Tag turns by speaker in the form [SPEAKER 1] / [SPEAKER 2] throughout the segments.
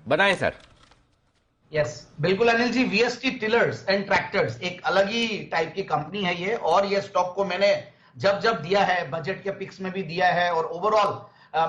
[SPEAKER 1] बनाए sir.
[SPEAKER 2] Yes बिल्कुल Anil ji, VST tillers and tractors एक अलग ही टाइप की कंपनी है ये, और ये स्टॉक को मैंने जब जब दिया है बजट के पिक्स में भी दिया है, और ओवरऑल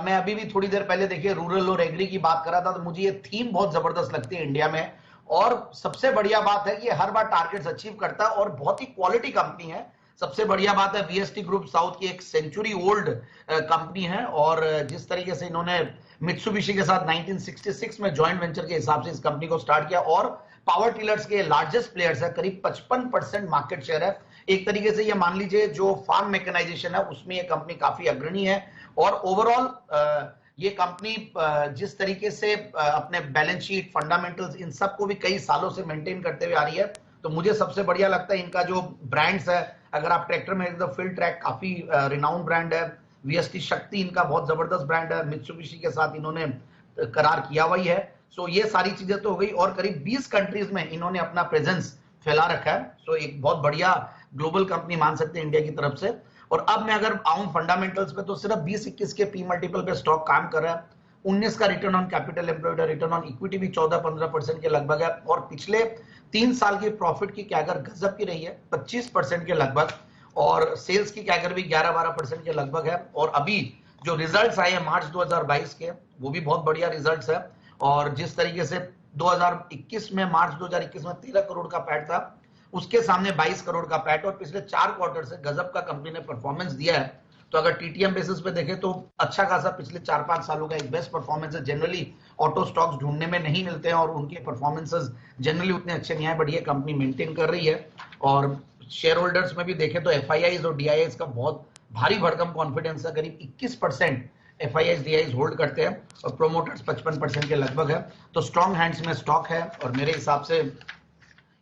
[SPEAKER 2] मैं अभी भी थोड़ी देर पहले देखिए रूरल और एग्री की बात कर रहा था, तो मुझे ये थीम बहुत जबरदस्त लगती है इंडिया में। और सबसे बढ़िया बात है कि हर बार टारगेट्स अचीव करता है और बहुत ही क्वालिटी कंपनी है। सबसे बढ़िया बात है वीएसटी ग्रुप साउथ की एक सेंचुरी ओल्ड कंपनी है, और जिस तरीके से इन्होंने मित्सुबिशी के साथ 1966 में जॉइंट वेंचर के हिसाब से इस कंपनी को स्टार्ट किया, और पावर टिलर्स के लार्जेस्ट प्लेयर्स है, करीब 55% मार्केट शेयर है। एक तरीके से ये मान लीजिए जो फार्म मैकेनाइजेशन है उसमें ये कंपनी काफी अग्रणी है। और ओवरऑल ये कंपनी जिस तरीके से अपने बैलेंस शीट फंडामेंटल्स इन सबको भी कई सालों से मेंटेन करते हुए आ रही है, तो मुझे सबसे बढ़िया लगता है इनका जो ब्रांड्स है। अगर आप ट्रैक्टर में तो फील्ड ट्रैक काफी रिनाउंड ब्रांड है, वीएसटी शक्ति इनका बहुत जबरदस्त ब्रांड है, मित्सुबिशी के साथ इन्होंने करार किया हुआ ही है। सो ये सारी चीजें तो हो गई, और करीब 20 कंट्रीज में इन्होंने अपना प्रेजेंस फैला रखा है। सो एक बहुत बढ़िया ग्लोबल कंपनी मान सकते हैं इंडिया की तरफ से। और अब मैं अगर आऊं फंडामेंटल्स पे, तो सिर्फ 20-21 के पी मल्टीपल पे स्टॉक काम कर रहा है। 19 का return on capital employed, return on equity भी 14-15% के लगभग है, और पिछले 3 साल की प्रॉफिट की कैगर गजब की रही है 25% के लगभग, और सेल्स की कैगर भी 11-12% के लगभग है। और अभी जो रिजल्ट्स आए हैं मार्च 2022 के, वो भी बहुत बढ़िया रिजल्ट्स है। और जिस तरीके से 2021 में मार्च 2021 में 13 करोड़ का पैट था, उसके सामने 22 करोड़ का पैट, और पिछले 4 क्वार्टर से गजब का कंपनी ने परफॉर्मेंस दिया है। तो अगर टीटीएम बेसिस पे देखें तो अच्छा खासा पिछले 4-5 सालों का एक बेस्ट परफॉर्मेंस है। जनरली ऑटो स्टॉक्स ढूंढने में नहीं मिलते हैं और उनके परफॉर्मेंसेस जनरली उतने अच्छे नहीं आए, बट ये कंपनी मेंटेन कर रही है। और शेयर होल्डर्स में भी देखें तो एफआईआईज और डीआईआईज का बहुत भारी भरकम कॉन्फिडेंस है, करीब 21% एफआईआईज डीआईआईज होल्ड करते हैं, और प्रोमोटर्स 55% के लगभग है। तो स्ट्रॉन्ग हैंड्स में स्टॉक है, और मेरे हिसाब से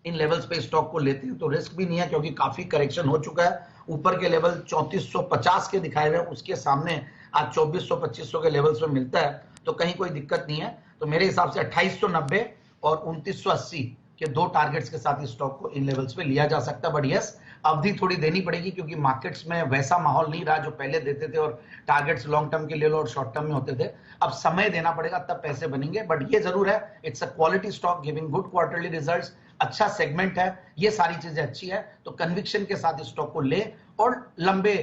[SPEAKER 2] इन लेवल्स पे स्टॉक को लेते हैं तो रिस्क भी नहीं है, क्योंकि काफी करेक्शन हो चुका है। ऊपर के लेवल 3450 के दिखाए हुए हैं, उसके सामने आज 2400-2500 के लेवल्स में मिलता है, तो कहीं कोई दिक्कत नहीं है। तो मेरे हिसाब से 2890 और 2980 के 2 टारगेट्स के साथ इस स्टॉक को इन लेवल्स पे लिया जा सकता है। बट यस, अवधि थोड़ी देनी पड़ेगी, क्योंकि मार्केट्स में वैसा माहौल नहीं रहा जो पहले देते थे, और टारगेट्स लॉन्ग टर्म के ले लो और शॉर्ट टर्म में होते थे। अब समय देना पड़ेगा, तब पैसे बनेंगे। बट ये जरूर है, it's a quality stock giving good quarterly results, अच्छा सेगमेंट है, ये सारी चीजें अच्छी है। तो कन्विक्शन के साथ इस स्टॉक को ले और लंबे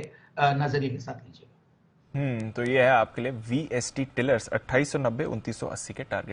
[SPEAKER 2] नजरिए के साथ लीजिए।
[SPEAKER 3] तो ये है आपके लिए वीएसटी टिलर्स 2890 2980 के टारगेट।